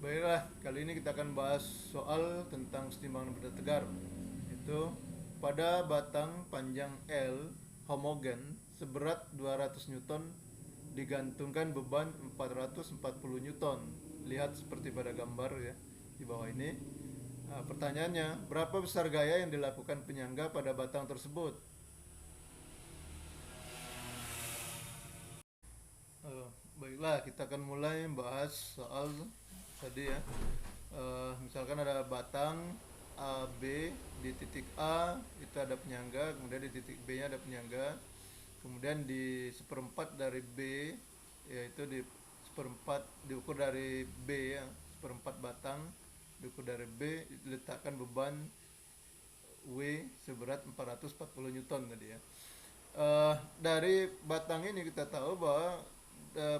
Baiklah, kali ini kita akan bahas soal tentang kesetimbangan benda tegar. Itu pada batang panjang L homogen seberat 200 Newton digantungkan beban 440 Newton. Lihat seperti pada gambar ya di bawah ini. Pertanyaannya, berapa besar gaya yang dilakukan penyangga pada batang tersebut? Eh, Baiklah, kita akan mulai bahas soal tadi ya. Misalkan ada batang A B, di titik A itu ada penyangga, kemudian di titik B nya ada penyangga, kemudian di seperempat dari B, yaitu di seperempat diukur dari B ya, seperempat batang diukur dari B, diletakkan beban W seberat 440 Newton tadi ya. Dari batang ini kita tahu bahwa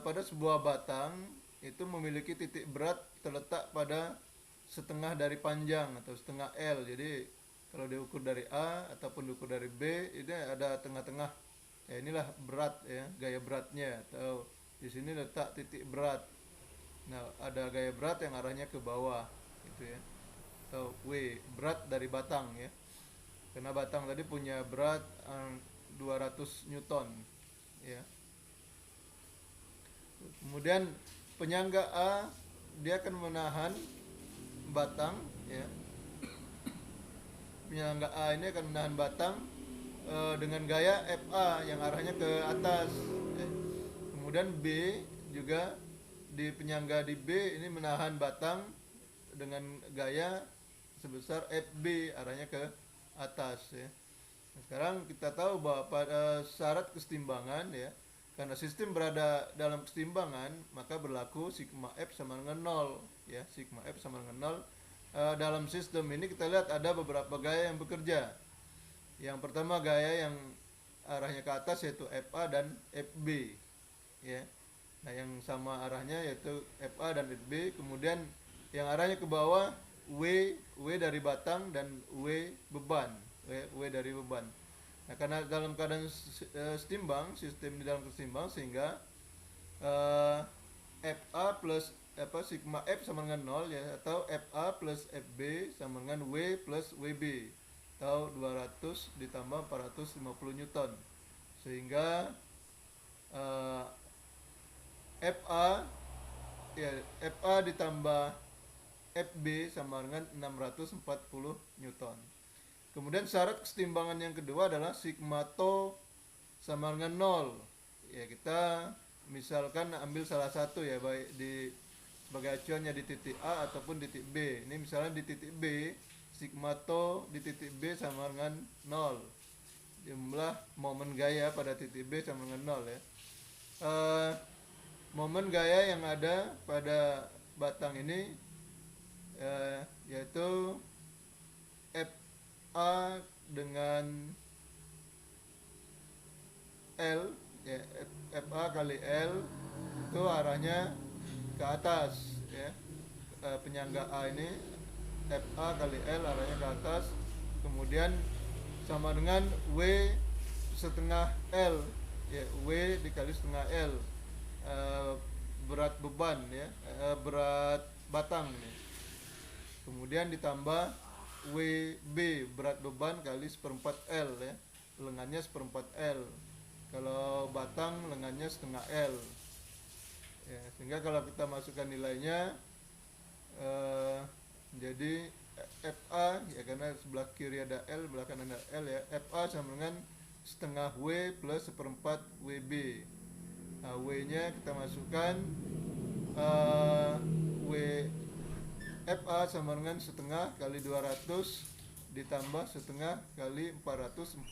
pada sebuah batang itu memiliki titik berat terletak pada setengah dari panjang atau setengah L. Jadi kalau diukur dari A ataupun diukur dari B, ini ada tengah-tengah. Ya, inilah berat ya, gaya beratnya, atau di sini letak titik berat. Nah, ada gaya berat yang arahnya ke bawah gitu ya. Atau W, berat dari batang ya. Karena batang tadi punya berat 200 Newton ya. Kemudian penyangga A dia akan menahan batang ya. Penyangga A ini akan menahan batang dengan gaya FA yang arahnya ke atas ya. Kemudian B juga di penyangga di B ini menahan batang dengan gaya sebesar FB arahnya ke atas ya. Nah, sekarang kita tahu bahwa pada syarat kesetimbangan ya, karena sistem berada dalam kesetimbangan, maka berlaku sigma F sama dengan 0 ya, sigma F sama dengan 0. Dalam sistem ini kita lihat ada beberapa gaya yang bekerja. Yang pertama gaya yang arahnya ke atas yaitu FA dan FB ya. Nah, yang sama arahnya yaitu FA dan FB, kemudian yang arahnya ke bawah W dari batang dan W beban. W dari beban. Nah, karena dalam keadaan setimbang, sistem di dalam setimbang, sehingga FA plus sigma F sama dengan 0 ya, atau FA plus FB sama dengan W plus WB, atau 200 ditambah 450 Newton. Sehingga FA ya, FA ditambah FB sama dengan 640 Newton. Kemudian syarat kesetimbangan yang kedua adalah sigma to sama dengan 0. Ya, kita misalkan ambil salah satu ya, baik di sebagai acuannya di titik A ataupun di titik B. Ini misalnya di titik B, sigma to di titik B sama dengan 0. Jumlah momen gaya pada titik B sama dengan 0 ya. Momen gaya yang ada pada batang ini yaitu FA dengan L ya, FA kali L itu arahnya ke atas ya. Penyangga A ini FA kali L arahnya ke atas, kemudian sama dengan W setengah L ya, W dikali setengah L, berat beban ya, berat batang nih. Kemudian ditambah WB berat beban kali seperempat L ya, lengannya seperempat L. Kalau batang lengannya setengah L ya, sehingga kalau kita masukkan nilainya jadi FA ya, karena sebelah kiri ada L, sebelah kanan ada L ya, FA sama dengan setengah W plus seperempat WB. Nah, W nya kita masukkan W FA sama dengan setengah kali 200 ditambah setengah kali 440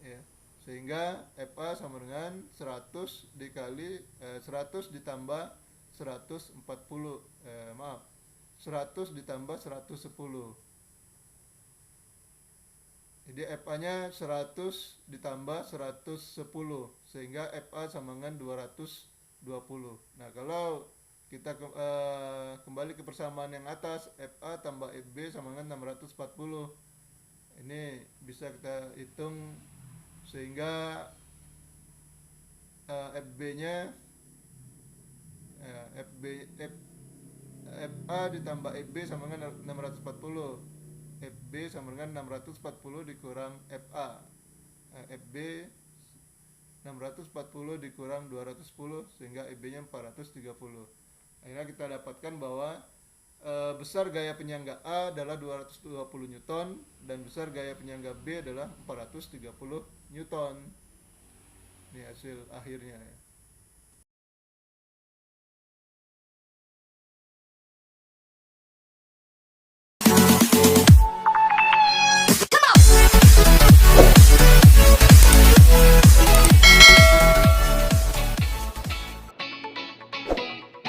ya. Sehingga FA sama dengan 100 dikali 100 ditambah 140 maaf 100 ditambah 110. Jadi FA-nya 100 ditambah 110 sehingga FA sama dengan 220. Nah, kalau kita kembali ke persamaan yang atas, FA tambah FB sama dengan 640. Ini bisa kita hitung sehingga FB-nya FA ditambah FB sama dengan 640. FB sama dengan 640 dikurang FA. FB 640 dikurang 210 sehingga EB-nya 430. Akhirnya kita dapatkan bahwa besar gaya penyangga A adalah 220 Newton dan besar gaya penyangga B adalah 430 Newton. Ini hasil akhirnya ya.